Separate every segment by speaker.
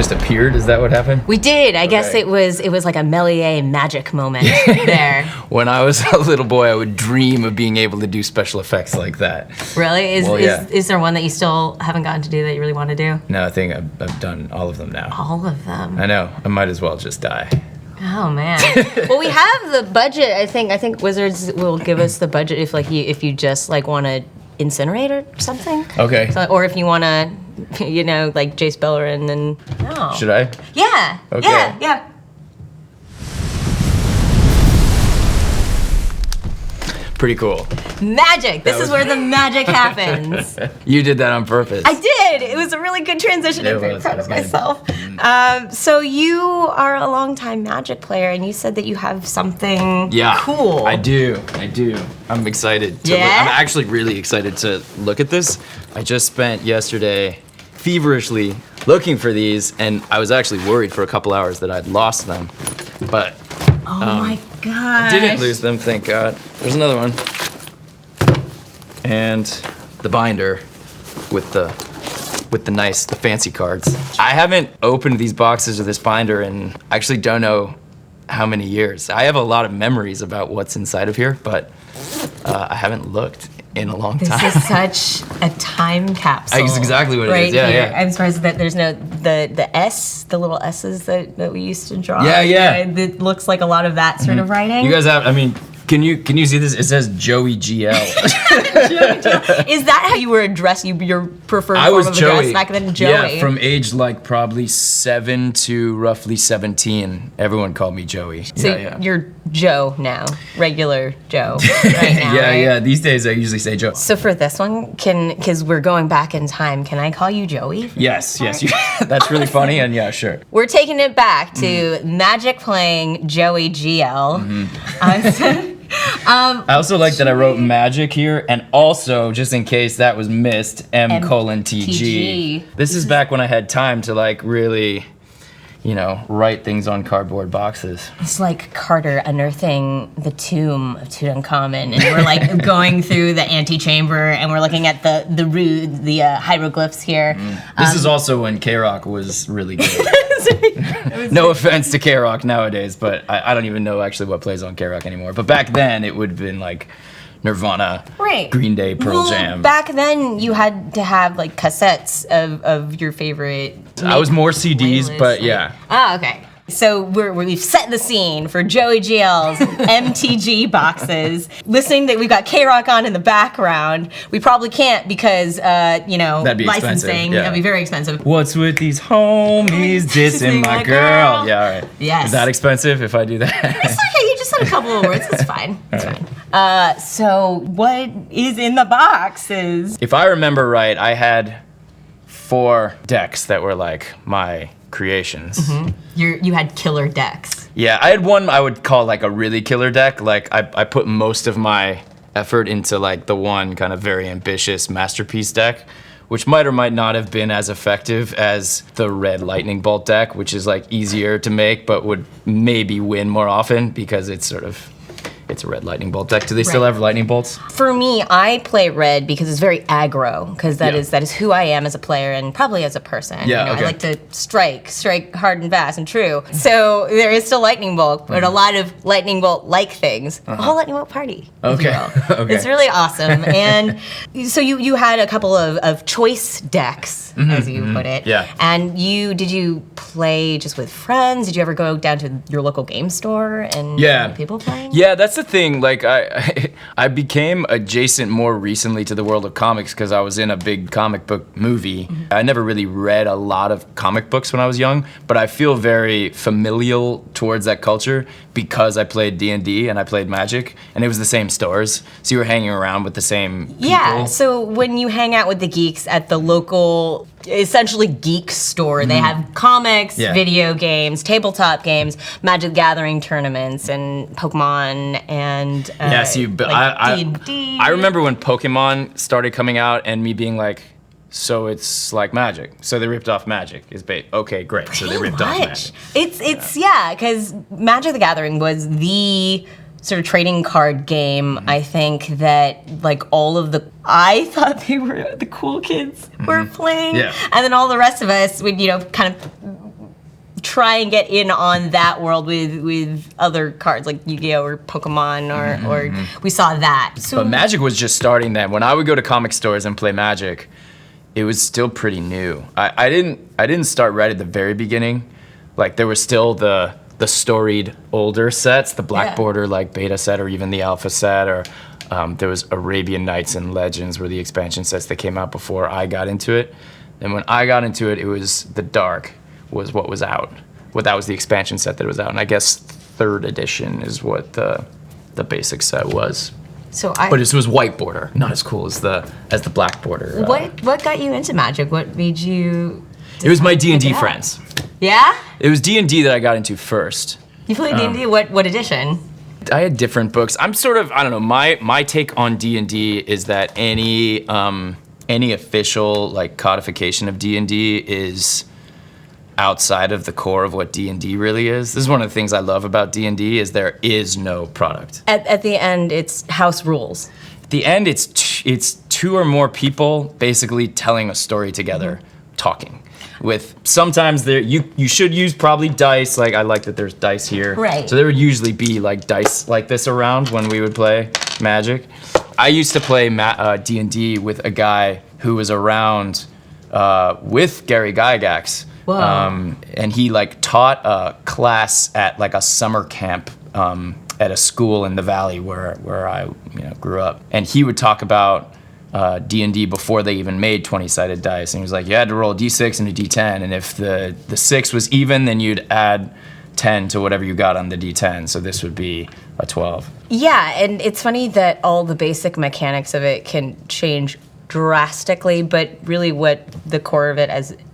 Speaker 1: just appeared? Is that what happened?
Speaker 2: We did. I guess it was like a Méliès magic moment there.
Speaker 1: When I was a little boy, I would dream of being able to do special effects like that.
Speaker 2: Really? Is there one that you still haven't gotten to do that you really want to do?
Speaker 1: No, I think I've done all of them now.
Speaker 2: All of them?
Speaker 1: I know. I might as well just die.
Speaker 2: Oh man. Well, we have the budget. I think Wizards will give us the budget if you just like want to incinerate or something.
Speaker 1: Okay.
Speaker 2: So, or if you want to, like Jace Bellerin and. No.
Speaker 1: Should I?
Speaker 2: Yeah.
Speaker 1: Okay.
Speaker 2: Yeah.
Speaker 1: Pretty cool.
Speaker 2: Magic. This is where the magic happens.
Speaker 1: You did that on purpose.
Speaker 2: I did. It was a really good transition. I'm very proud of myself. So you are a longtime Magic player, and you said that you have something cool.
Speaker 1: I do. I'm excited. I'm actually really excited to look at this. I just spent yesterday feverishly looking for these, and I was actually worried for a couple hours that I'd lost them. But
Speaker 2: oh my gosh.
Speaker 1: I didn't lose them, thank God. There's another one. And the binder with the fancy cards. I haven't opened these boxes or this binder in actually don't know how many years. I have a lot of memories about what's inside of here, but I haven't looked in a long time.
Speaker 2: This is such a time capsule.
Speaker 1: That's exactly what it is.
Speaker 2: Right here.
Speaker 1: Yeah.
Speaker 2: I'm surprised that there's no the little S's that we used to draw.
Speaker 1: Yeah.
Speaker 2: It looks like a lot of that sort of writing.
Speaker 1: You guys have, can you see this? It says Joey GL.
Speaker 2: Is that how you were addressed? Your preferred form of address back then, Joey?
Speaker 1: Yeah, from age like probably 7 to roughly 17, everyone called me Joey.
Speaker 2: So you're Joe now, regular Joe right now, right?
Speaker 1: Yeah. These days I usually say Joe.
Speaker 2: So for this one, because we're going back in time, can I call you Joey?
Speaker 1: Yes. That's really funny, and yeah, sure.
Speaker 2: We're taking it back to Magic playing Joey GL.
Speaker 1: I also like that I wrote magic here, and also, just in case that was missed, M:TG. This is back when I had time to like really, write things on cardboard boxes.
Speaker 2: It's like Carter unearthing the tomb of Tutankhamun, and we're like going through the antechamber, and we're looking at the hieroglyphs here.
Speaker 1: This is also when K-Rock was really good. No offense to K-Rock nowadays, but I don't even know actually what plays on K-Rock anymore. But back then, it would have been like Nirvana, Green Day, Pearl Jam.
Speaker 2: Back then, you had to have like cassettes of your favorite.
Speaker 1: I was more CDs, but yeah.
Speaker 2: Oh, okay. So we've set the scene for Joey GL's MTG boxes. Listening that we've got K-Rock on in the background. We probably can't because,
Speaker 1: that'd be
Speaker 2: licensing.
Speaker 1: Yeah.
Speaker 2: That'd be very expensive.
Speaker 1: What's with these homies dissing my girl? Yeah, all right.
Speaker 2: Yes.
Speaker 1: Is that expensive if I do that?
Speaker 2: It's okay. You just said a couple of words. It's fine. It's fine. So what is in the boxes?
Speaker 1: If I remember right, I had 4 decks that were like my creations.
Speaker 2: Mm-hmm. You had killer decks.
Speaker 1: Yeah, I had one I would call like a really killer deck. Like I put most of my effort into like the one kind of very ambitious masterpiece deck, which might or might not have been as effective as the red lightning bolt deck, which is like easier to make but would maybe win more often because it's a red lightning bolt deck. Do they still have lightning bolts?
Speaker 2: For me, I play red because it's very aggro, because that is who I am as a player and probably as a person.
Speaker 1: Yeah,
Speaker 2: I like to strike hard and fast and true. So there is still lightning bolt, but a lot of lightning bolt-like things. A whole lightning bolt party.
Speaker 1: Okay.
Speaker 2: Okay. It's really awesome. And so you had a couple of choice decks, as you put it.
Speaker 1: Yeah.
Speaker 2: And did you play just with friends? Did you ever go down to your local game store and people playing?
Speaker 1: Yeah, that's the thing. Like I became adjacent more recently to the world of comics because I was in a big comic book movie. I never really read a lot of comic books when I was young, but I feel very familial towards that culture because I played D&D and I played Magic, and it was the same stores, so you were hanging around with the same people.
Speaker 2: Yeah, so when you hang out with the geeks at the local, essentially geek store, they have comics, video games, tabletop games, Magic the Gathering tournaments, and Pokemon, and D&D.
Speaker 1: I remember when Pokemon started coming out and me being like, so it's like Magic. So they ripped off Magic. Okay, great. So they ripped off Magic.
Speaker 2: It's because Magic the Gathering was the sort of trading card game, I think, that like I thought they were the cool kids were playing.
Speaker 1: Yeah.
Speaker 2: And then all the rest of us would, kind of try and get in on that world with other cards like Yu-Gi-Oh or Pokemon or we saw that. So,
Speaker 1: but Magic was just starting then. When I would go to comic stores and play Magic, it was still pretty new. I didn't start right at the very beginning. Like there was still the storied older sets, the Black Border like beta set or even the alpha set, or there was Arabian Nights and Legends were the expansion sets that came out before I got into it. And when I got into it, it was the Dark was what was out. That was the expansion set that was out. And I guess 3rd edition is what the basic set was. But it was white border, not as cool as the Black Border.
Speaker 2: What got you into Magic? What made you?
Speaker 1: It was my D&D friends.
Speaker 2: Yeah?
Speaker 1: It was D&D that I got into first.
Speaker 2: You played D&D? What edition?
Speaker 1: I had different books. I'm sort of, I don't know, my take on D&D is that any official like codification of D&D is outside of the core of what D&D really is. This is one of the things I love about D&D is there is no product.
Speaker 2: At the end, it's house rules.
Speaker 1: At the end, it's 2 or more people basically telling a story together, talking. With sometimes there you should use probably dice. Like I like that there's dice here.
Speaker 2: Right.
Speaker 1: So there would usually be like dice like this around when we would play Magic. I used to play D&D with a guy who was around with Gary Gygax.
Speaker 2: Whoa.
Speaker 1: And he like taught a class at like a summer camp at a school in the valley where I grew up. And he would talk about D&D before they even made 20-sided dice. And he was like, you had to roll a D6 and a D10, and if the 6 was even, then you'd add 10 to whatever you got on the D10. So this would be a 12.
Speaker 2: Yeah, and it's funny that all the basic mechanics of it can change drastically, but really what the core of it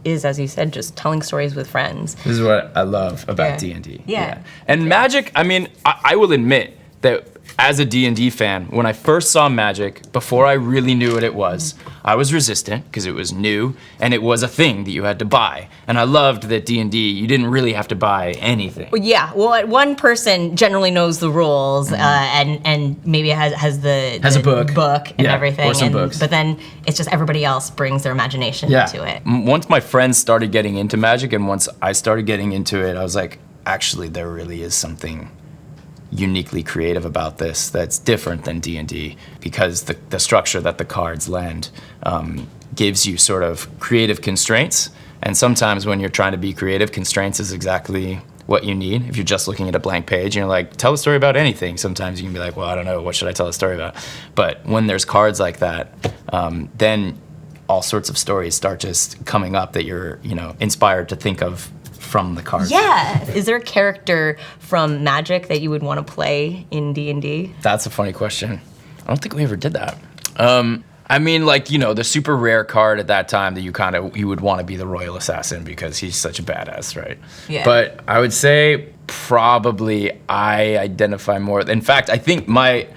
Speaker 2: is, as you said, just telling stories with friends.
Speaker 1: This is what I love about D&D.
Speaker 2: Yeah.
Speaker 1: And Magic, I mean, I will admit that as a D&D fan, when I first saw Magic, before I really knew what it was, I was resistant because it was new and it was a thing that you had to buy. And I loved that D&D, you didn't really have to buy anything.
Speaker 2: Well, yeah, well, one person generally knows the rules and maybe has a book and everything.
Speaker 1: Or some books.
Speaker 2: But then it's just everybody else brings their imagination into it.
Speaker 1: Once my friends started getting into Magic and once I started getting into it, I was like, actually, there really is something uniquely creative about this that's different than D&D because the structure that the cards lend gives you sort of creative constraints, and sometimes when you're trying to be creative, constraints is exactly what you need. If you're just looking at a blank page and you're like, tell a story about anything, sometimes you can be like, well, I don't know, what should I tell a story about? But when there's cards like that, then all sorts of stories start just coming up that you're inspired to think of from the cards.
Speaker 2: Yeah. Is there a character from Magic that you would want to play in D&D?
Speaker 1: That's a funny question. I don't think we ever did that. I mean, like, the super rare card at that time that you would want to be the Royal Assassin because he's such a badass, right?
Speaker 2: Yeah.
Speaker 1: But I would say probably I identify more. In fact, I think my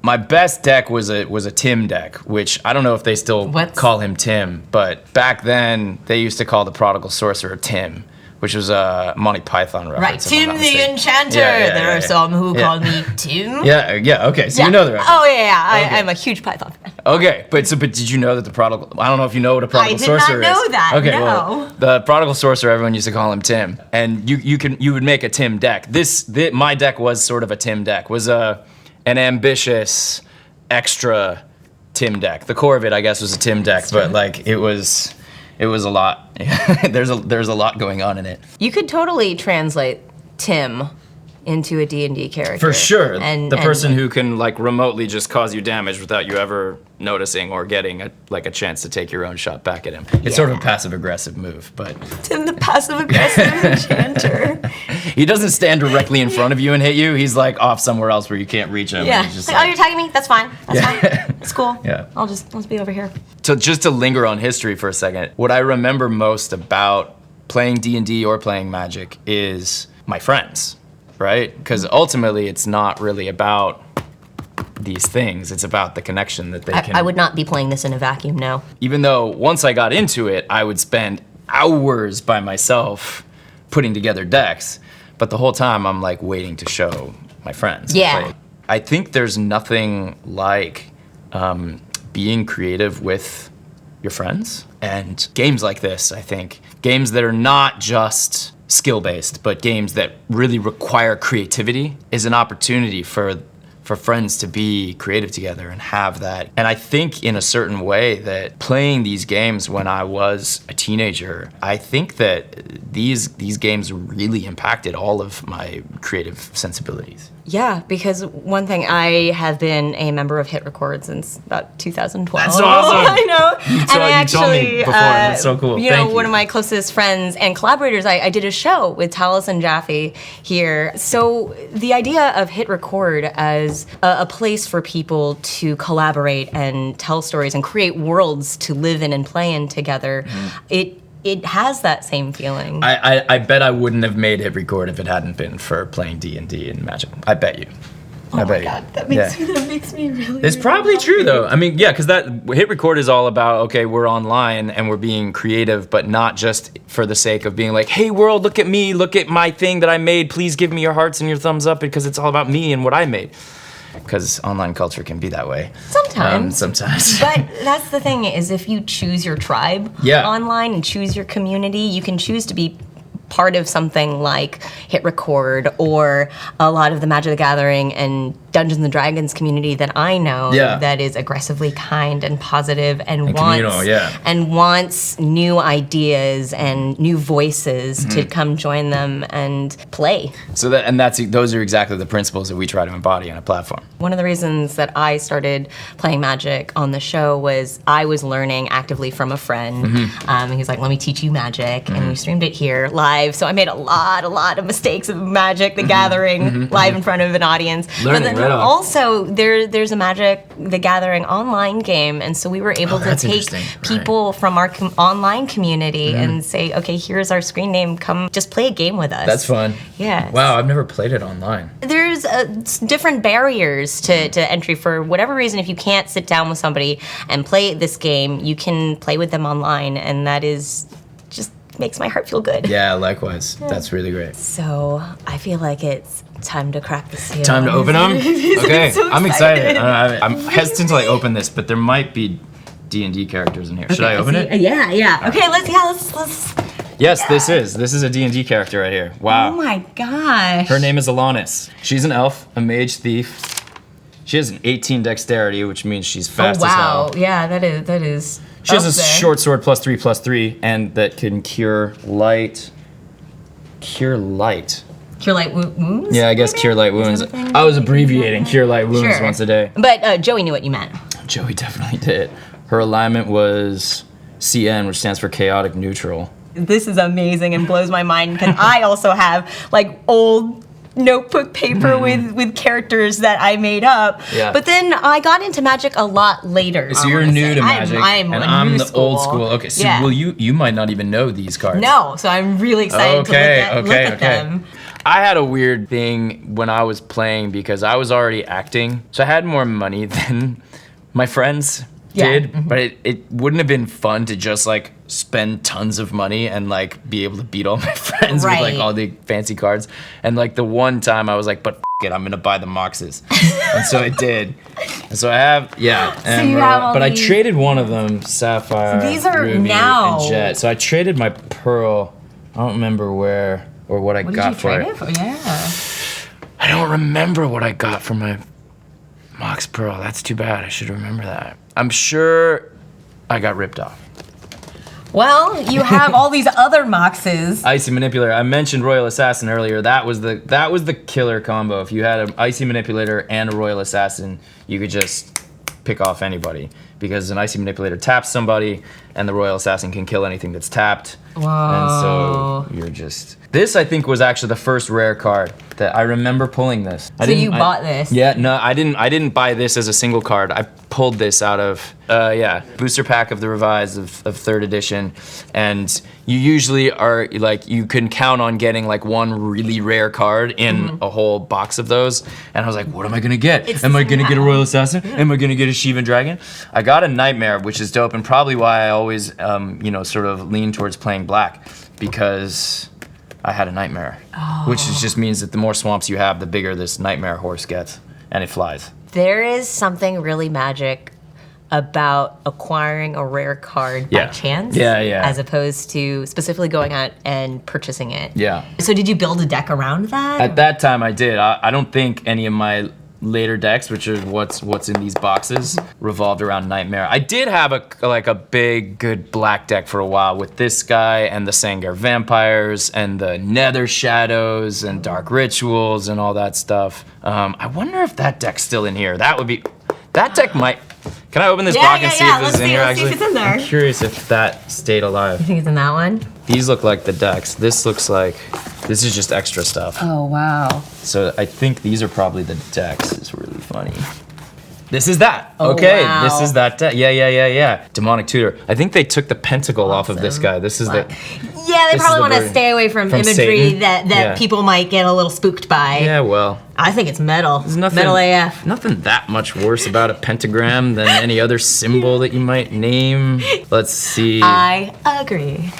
Speaker 1: best deck was a Tim deck, which I don't know if they still call him Tim, but back then they used to call the Prodigal Sorcerer Tim, which was a Monty Python reference.
Speaker 2: Right, Tim the Enchanter. There are some who call me Tim.
Speaker 1: Yeah, okay, so you know the reference.
Speaker 2: Oh, yeah. Okay. I'm a huge Python fan.
Speaker 1: Okay, but did you know that the Prodigal, I don't know if you know what a Prodigal Sorcerer is.
Speaker 2: I did not know that,
Speaker 1: okay,
Speaker 2: no.
Speaker 1: Well, the Prodigal Sorcerer, everyone used to call him Tim, and you would make a Tim deck. My deck was sort of a Tim deck, was an ambitious, extra Tim deck. The core of it, I guess, was a Tim deck, but like it was a lot. There's a lot going on in it.
Speaker 2: You could totally translate Tim into a D&D character.
Speaker 1: For sure. And the person who can like remotely just cause you damage without you ever noticing or getting a chance to take your own shot back at him. It's sort of a passive-aggressive move, but...
Speaker 2: Tim the passive-aggressive enchanter.
Speaker 1: He doesn't stand directly in front of you and hit you. He's like off somewhere else where you can't reach him.
Speaker 2: Yeah.
Speaker 1: Just
Speaker 2: like, oh, you're tagging me? That's fine. That's fine. It's cool.
Speaker 1: Yeah.
Speaker 2: Let's be over here.
Speaker 1: So just to linger on history for a second, what I remember most about playing D&D or playing Magic is my friends, right? Because ultimately it's not really about these things. It's about the connection that they can...
Speaker 2: I would not be playing this in a vacuum, no.
Speaker 1: Even though once I got into it, I would spend hours by myself putting together decks, but the whole time I'm like waiting to show my friends.
Speaker 2: Yeah.
Speaker 1: I think there's nothing like being creative with your friends and games like this, I think. Games that are not just skill-based, but games that really require creativity is an opportunity for friends to be creative together and have that. And I think in a certain way that playing these games when I was a teenager, I think that these games really impacted all of my creative sensibilities.
Speaker 2: Yeah, because one thing, I have been a member of hitRECord since about 2012.
Speaker 1: That's awesome.
Speaker 2: I know.
Speaker 1: You told me before. That's so cool.
Speaker 2: You know, one of my closest friends and collaborators, I did a show with Talis and Jaffe here. So the idea of hitRECord as a place for people to collaborate and tell stories and create worlds to live in and play in together, it has that same feeling.
Speaker 1: I bet I wouldn't have made hitRECord if it hadn't been for playing D&D and Magic. I bet you.
Speaker 2: Oh my God, that makes me really.
Speaker 1: It's probably true though. I mean, yeah, because that hitRECord is all about, okay, we're online and we're being creative, but not just for the sake of being like, hey world, look at me, look at my thing that I made. Please give me your hearts and your thumbs up because it's all about me and what I made. Because online culture can be that way. Sometimes.
Speaker 2: But that's the thing, is if you choose your tribe online and choose your community, you can choose to be part of something like hitRECord or a lot of the Magic the Gathering and Dungeons and Dragons community that I know that is aggressively kind and positive and wants new ideas and new voices to come join them and play.
Speaker 1: So those are exactly the principles that we try to embody on a platform.
Speaker 2: One of the reasons that I started playing Magic on the show was I was learning actively from a friend. He was like, let me teach you Magic, and we streamed it here live. So I made a lot of mistakes of Magic the Gathering live in front of an audience. Also, there's a Magic the Gathering online game, and so we were able to take people from our online community and say, okay, here's our screen name, come just play a game with us.
Speaker 1: That's fun.
Speaker 2: Yeah.
Speaker 1: Wow, I've never played it online.
Speaker 2: There's different barriers to entry for whatever reason. If you can't sit down with somebody and play this game, you can play with them online, and that is just makes my heart feel good.
Speaker 1: Yeah, likewise. That's really great.
Speaker 2: So I feel like it's time to crack the seal.
Speaker 1: Time to open them? Okay,
Speaker 2: so
Speaker 1: I'm excited. I'm hesitant to open this, but there might be D&D characters in here. Should I open it?
Speaker 2: Yeah. Okay, let's.
Speaker 1: Yes, this is a D&D character right here. Wow.
Speaker 2: Oh my gosh.
Speaker 1: Her name is Alanis. She's an elf, a mage thief. She has an 18 dexterity, which means she's fast as hell.
Speaker 2: Yeah, that is.
Speaker 1: She has a short sword +3/+3, and that can cure light. Cure light wounds? Yeah, I guess cure light wounds. I was abbreviating cure light wounds once a day.
Speaker 2: But Joey knew what you meant.
Speaker 1: Joey definitely did. Her alignment was CN, which stands for chaotic neutral.
Speaker 2: This is amazing and blows my mind because I also have old notebook paper with characters that I made up. Yeah. But then I got into Magic a lot later.
Speaker 1: So you're new to Magic, and I'm the old school. Okay, so well, you might not even know these cards.
Speaker 2: No, so I'm really excited to look at them.
Speaker 1: I had a weird thing when I was playing because I was already acting, so I had more money than my friends did, but it wouldn't have been fun to just spend tons of money and be able to beat all my friends with all the fancy cards. And the one time I was like, but f it, I'm gonna buy the Moxes. And so I did. And so I have, and but I traded one of them, Sapphire,
Speaker 2: so these are
Speaker 1: Ruby,
Speaker 2: now
Speaker 1: and Jet. So I traded my Pearl. I don't remember where or what I got for it.
Speaker 2: Yeah.
Speaker 1: I don't remember what I got for my Mox Pearl. That's too bad. I should remember that. I'm sure I got ripped off.
Speaker 2: Well, you have all these other Moxes.
Speaker 1: Icy Manipulator. I mentioned Royal Assassin earlier. That was the killer combo. If you had an Icy Manipulator and a Royal Assassin, you could just pick off anybody. Because an Icy Manipulator taps somebody, and the Royal Assassin can kill anything that's tapped.
Speaker 2: Whoa.
Speaker 1: And so you're just... This, I think, was actually the first rare card that I remember pulling this.
Speaker 2: So you bought this?
Speaker 1: Yeah, no, I didn't buy this as a single card. I pulled this out of, booster pack of the Revised of 3rd edition. And you usually are, you can count on getting one really rare card in a whole box of those. And I was like, what am I gonna get? Am I gonna get a Royal Assassin? Am I gonna get a Shivan Dragon? I got a Nightmare, which is dope, and probably why I always, sort of lean towards playing black, because I had a Nightmare, which just means that the more swamps you have, the bigger this Nightmare horse gets, and it flies.
Speaker 2: There is something really magic about acquiring a rare card by chance.
Speaker 1: Yeah.
Speaker 2: As opposed to specifically going out and purchasing it.
Speaker 1: Yeah.
Speaker 2: So did you build a deck around that?
Speaker 1: At that time I did. I don't think any of my later decks, which are what's in these boxes, revolved around Nightmare. I did have a big, good black deck for a while with this guy and the Sangir Vampires and the Nether Shadows and Dark Rituals and all that stuff. I wonder if that deck's still in here. That deck might... Can I open this box and see if it's in here, actually?
Speaker 2: See if it's in there.
Speaker 1: I'm curious if that stayed alive.
Speaker 2: You think it's in that one?
Speaker 1: These look like the decks. This looks like... This is just extra stuff.
Speaker 2: Oh, wow.
Speaker 1: So I think these are probably the decks. It's really funny. This is that.
Speaker 2: Oh,
Speaker 1: okay,
Speaker 2: wow.
Speaker 1: This is that deck. Yeah. Demonic Tutor. I think they took the pentacle off of this guy. This is the...
Speaker 2: Yeah, they probably want to stay away from imagery
Speaker 1: Satan.
Speaker 2: that people might get a little spooked by.
Speaker 1: Yeah, well...
Speaker 2: I think it's metal.
Speaker 1: There's nothing,
Speaker 2: metal AF.
Speaker 1: Nothing that much worse about a pentagram than any other symbol that you might name. Let's see.
Speaker 2: I agree.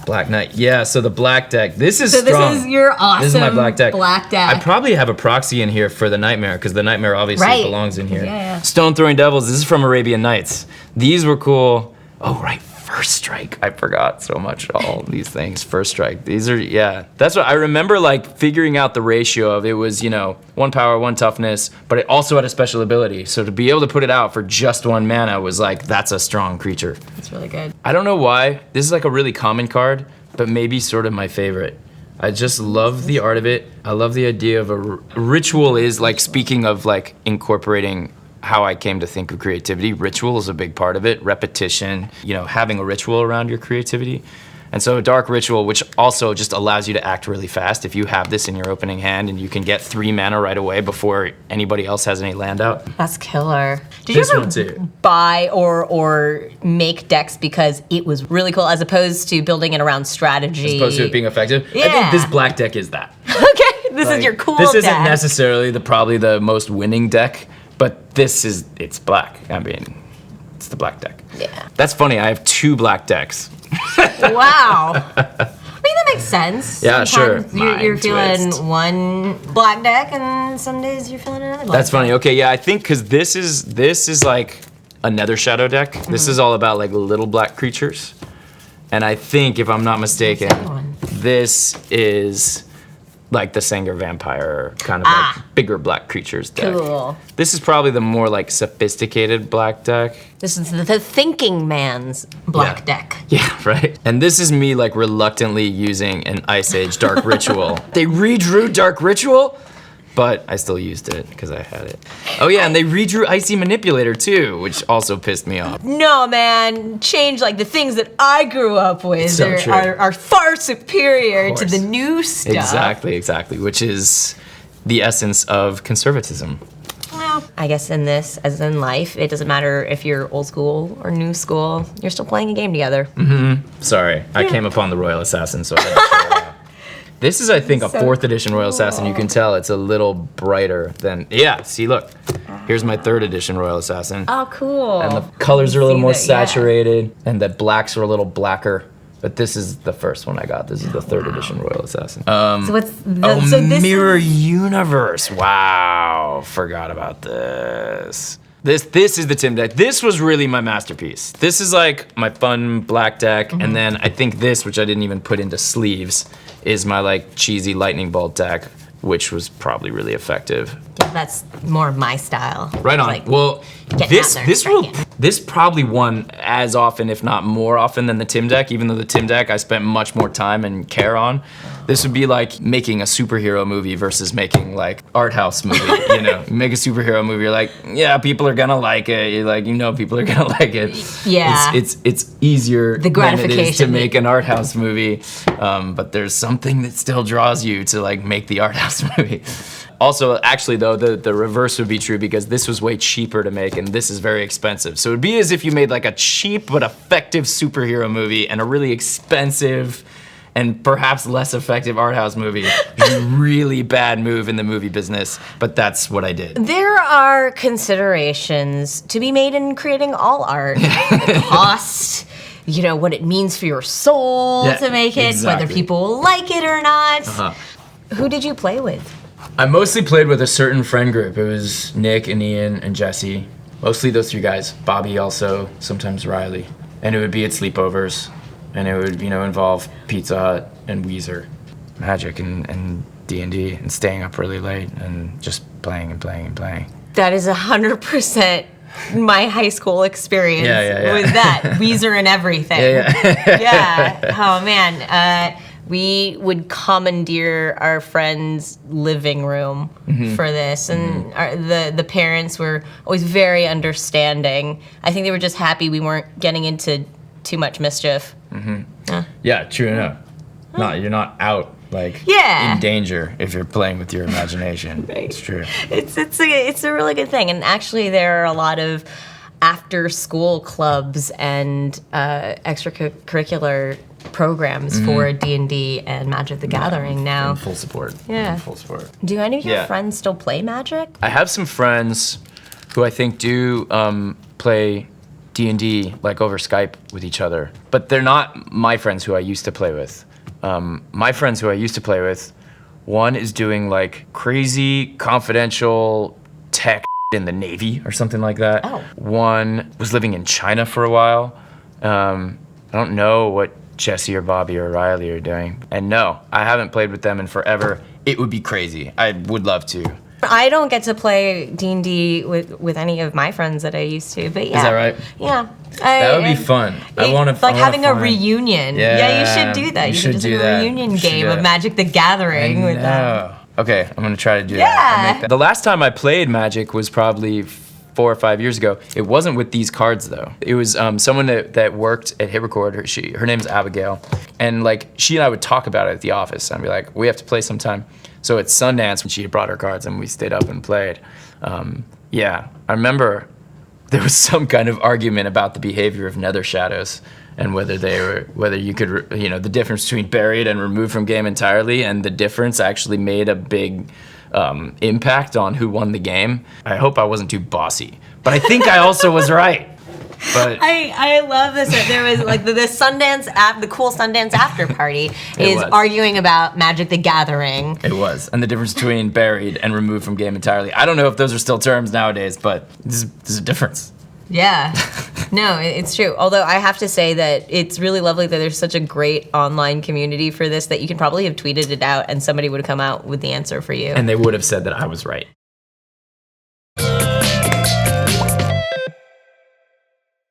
Speaker 1: Black Knight. Yeah, so the black deck. This is
Speaker 2: so
Speaker 1: strong.
Speaker 2: This is your awesome
Speaker 1: This is my black deck.
Speaker 2: deck.
Speaker 1: I probably have a proxy in here for the Nightmare, because the Nightmare obviously belongs in here.
Speaker 2: Yeah.
Speaker 1: Stone Throwing Devils. This is from Arabian Nights. These were cool. Oh, right. First Strike. I forgot so much all these things. First Strike. These are, yeah. That's what I remember, like, figuring out the ratio of it was, 1 power, 1 toughness, but it also had a special ability. So to be able to put it out for just 1 mana was like, that's a strong creature.
Speaker 2: That's really good.
Speaker 1: I don't know why. This is like a really common card, but maybe sort of my favorite. I just love the art of it. I love the idea of a ritual is like, speaking of like incorporating how I came to think of creativity, ritual is a big part of it. Repetition, having a ritual around your creativity. And so a dark ritual, which also just allows you to act really fast. If you have this in your opening hand and you can get 3 mana right away before anybody else has any land out.
Speaker 2: That's killer. Did
Speaker 1: This
Speaker 2: you
Speaker 1: one
Speaker 2: ever
Speaker 1: too.
Speaker 2: buy or make decks because it was really cool as opposed to building it around strategy?
Speaker 1: As opposed to it being effective.
Speaker 2: Yeah.
Speaker 1: I think this black deck is that.
Speaker 2: Okay, this is your cool
Speaker 1: This isn't
Speaker 2: deck.
Speaker 1: necessarily probably the most winning deck, but it's black. I mean, it's the black deck.
Speaker 2: Yeah.
Speaker 1: That's funny, I have 2 black decks.
Speaker 2: Wow. I mean, that makes sense.
Speaker 1: Yeah,
Speaker 2: Sometimes
Speaker 1: sure.
Speaker 2: You're
Speaker 1: Mind
Speaker 2: feeling
Speaker 1: twist.
Speaker 2: one black deck, and some days you're feeling another black
Speaker 1: That's funny. Okay, yeah, I think because this is like a Nether Shadow deck. This is all about like little black creatures. And I think, if I'm not mistaken, this is like the Sangir Vampire, kind of like bigger black creatures deck.
Speaker 2: Cool.
Speaker 1: This is probably the more like sophisticated black deck.
Speaker 2: This is the thinking man's black deck.
Speaker 1: Yeah, right. And this is me like reluctantly using an Ice Age Dark Ritual. They redrew Dark Ritual, but I still used it because I had it. Oh yeah, and they redrew Icy Manipulator too, which also pissed me off.
Speaker 2: No, man. Change, like, the things that I grew up with
Speaker 1: So true.
Speaker 2: are far superior to
Speaker 1: course.
Speaker 2: the new stuff.
Speaker 1: Exactly, which is the essence of conservatism.
Speaker 2: Well, I guess in this, as in life, it doesn't matter if you're old school or new school, you're still playing a game together.
Speaker 1: Sorry, I came upon the Royal Assassin, so I had to show it off. This is, I think, a 4th edition Royal Assassin. You can tell it's a little brighter than, yeah, see, look. Here's my 3rd edition Royal Assassin.
Speaker 2: Oh, cool.
Speaker 1: And the colors are a little more
Speaker 2: See that, yeah.
Speaker 1: saturated, and the blacks are a little blacker. But this is the first one I got. This is the 3rd edition Royal Assassin.
Speaker 2: So what's so this
Speaker 1: Mirror
Speaker 2: is,
Speaker 1: Universe. Wow, forgot about this. This is the Tim deck. This was really my masterpiece. This is like my fun black deck, and then I think this, which I didn't even put into sleeves, is my like cheesy lightning bolt deck, which was probably really effective.
Speaker 2: yeah, that's more of my style.
Speaker 1: Right on.
Speaker 2: Like,
Speaker 1: Well,
Speaker 2: getting out there and striking.
Speaker 1: this probably won as often, if not more often, than the Tim deck. Even though the Tim deck I spent much more time and care on. This would be like making a superhero movie versus making like art house movie. You make a superhero movie. You're like, yeah, people are gonna like it. You're like, people are gonna like it.
Speaker 2: Yeah.
Speaker 1: It's easier
Speaker 2: The
Speaker 1: than it is to
Speaker 2: gratification.
Speaker 1: make an art house movie. But there's something that still draws you to like make the art house movie. Also, actually, though, the reverse would be true because this was way cheaper to make and this is very expensive. So it'd be as if you made like a cheap but effective superhero movie and a really expensive and perhaps less effective art house movie. Which is a really bad move in the movie business, but that's what I did.
Speaker 2: There are considerations to be made in creating all art. The cost, what it means for your soul
Speaker 1: Yeah,
Speaker 2: to make it,
Speaker 1: exactly.
Speaker 2: whether people will like it or not. Who did you play with?
Speaker 1: I mostly played with a certain friend group. It was Nick and Ian and Jesse. Mostly those 3 guys. Bobby also, sometimes Riley. And it would be at sleepovers, and it would, involve Pizza Hut and Weezer, Magic and D&D, and staying up really late and just playing and playing and playing.
Speaker 2: That is 100% my high school experience
Speaker 1: Yeah.
Speaker 2: with that. Weezer and everything. Yeah. Oh, man. We would commandeer our friend's living room for this, and the parents were always very understanding. I think they were just happy we weren't getting into too much mischief.
Speaker 1: Yeah, true enough. You're not out in danger if you're playing with your imagination.
Speaker 2: Right.
Speaker 1: It's true.
Speaker 2: It's a really good thing, and actually there are a lot of after-school clubs and extracurricular programs for D&D and Magic the Gathering now.
Speaker 1: In full support.
Speaker 2: Yeah.
Speaker 1: In full support.
Speaker 2: Do any of your friends still play Magic?
Speaker 1: I have some friends who I think do play D&D over Skype with each other, but they're not my friends who I used to play with. My friends who I used to play with, one is doing crazy confidential tech in the Navy or something like that.
Speaker 2: Oh.
Speaker 1: One was living in China for a while. I don't know what Jesse or Bobby or Riley are doing. And no, I haven't played with them in forever. It would be crazy. I would love to.
Speaker 2: I don't get to play D&D with any of my friends that I used to, but yeah.
Speaker 1: Is that right?
Speaker 2: Yeah.
Speaker 1: That would be fun. I want to
Speaker 2: having a reunion. Yeah, you should do that. You should
Speaker 1: do
Speaker 2: a reunion game of Magic the Gathering with them.
Speaker 1: Okay, I'm gonna try to do that. The last time I played Magic was probably 4 or 5 years ago. It wasn't with these cards though. It was someone that worked at hitRECord. Her name's Abigail, and she and I would talk about it at the office. I'd be like, we have to play sometime. So at Sundance, when she had brought her cards, and we stayed up and played. I remember there was some kind of argument about the behavior of Nether Shadows and whether you could, the difference between buried and removed from game entirely, and the difference actually made a big impact on who won the game. I hope I wasn't too bossy, but I think I also was right. But
Speaker 2: I love this. There was the Sundance the cool Sundance after party is arguing about Magic the Gathering.
Speaker 1: It was, and the difference between buried and removed from game entirely. I don't know if those are still terms nowadays, but there's a difference.
Speaker 2: Yeah. No, it's true. Although I have to say that it's really lovely that there's such a great online community for this that you can probably have tweeted it out and somebody would have come out with the answer for you.
Speaker 1: And they would have said that I was right.